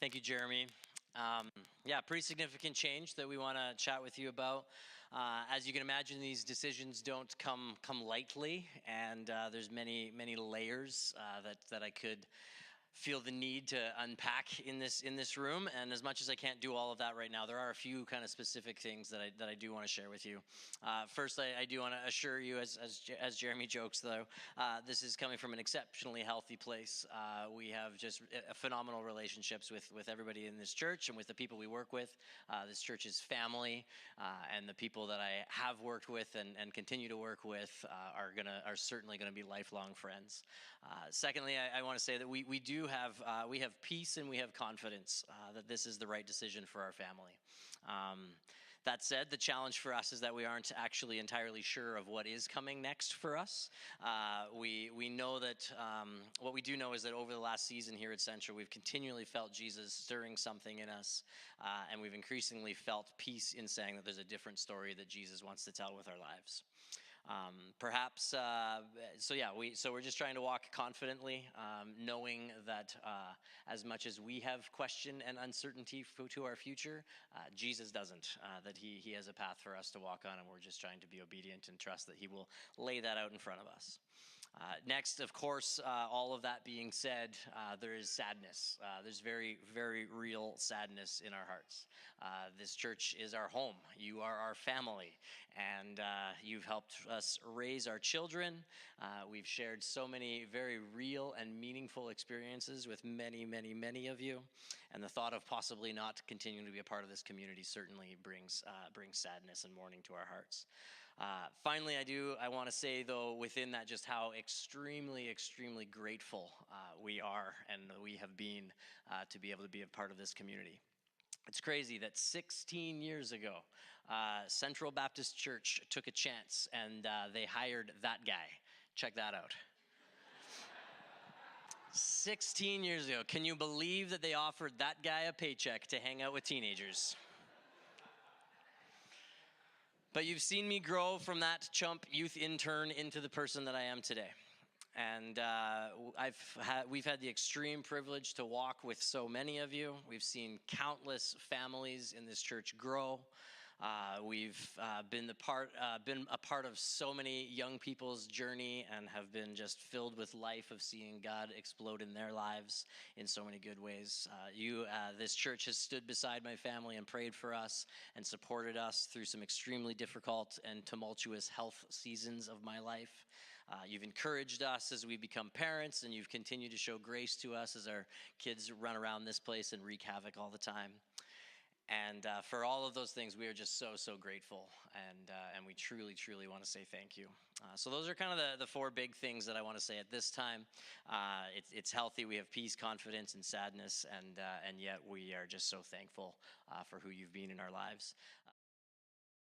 Thank you, Jeremy. Yeah, pretty significant change that we want to chat with you about. As you can imagine, these decisions don't come lightly, and there's many layers that I could feel the need to unpack in this room. And as much as I can't do all of that right now, there are a few kind of specific things that I do want to share with you. First, I do want to assure you, as Jeremy jokes though, this is coming from an exceptionally healthy place. We have just phenomenal relationships with everybody in this church and with the people we work with. This church is family, and the people that I have worked with and continue to work with are certainly gonna be lifelong friends. Secondly, I want to say that we have peace and we have confidence that this is the right decision for our family. That said, the challenge for us is that we aren't actually entirely sure of what is coming next for us. We know that what we do know is that over the last season here at Central, we've continually felt Jesus stirring something in us, and we've increasingly felt peace in saying that there's a different story that Jesus wants to tell with our lives. So we're just trying to walk confidently, knowing that as much as we have question and uncertainty to our future, Jesus doesn't, that he has a path for us to walk on, and we're just trying to be obedient and trust that he will lay that out in front of us. Next, of course, all of that being said, there is sadness. There's very, very real sadness in our hearts. This church is our home. You are our family, and you've helped us raise our children. We've shared so many very real and meaningful experiences with many of you, and the thought of possibly not continuing to be a part of this community certainly brings sadness and mourning to our hearts. Finally, I want to say, though, within that, just how extremely grateful we are and we have been to be able to be a part of this community. It's crazy that 16 years ago, Central Baptist Church took a chance and they hired that guy. Check that out. 16 years ago. Can you believe that they offered that guy a paycheck to hang out with teenagers? But you've seen me grow from that chump youth intern into the person that I am today. And we've had the extreme privilege to walk with so many of you. We've seen countless families in this church grow. We've been a part of so many young people's journey and have been just filled with life of seeing God explode in their lives in so many good ways. This church has stood beside my family and prayed for us and supported us through some extremely difficult and tumultuous health seasons of my life. You've encouraged us as we become parents, and you've continued to show grace to us as our kids run around this place and wreak havoc all the time. And for all of those things, we are just so grateful, and we truly want to say thank you. So those are kind of the four big things that I want to say at this time. It's healthy. We have peace, confidence, and sadness, and yet we are just so thankful for who you've been in our lives.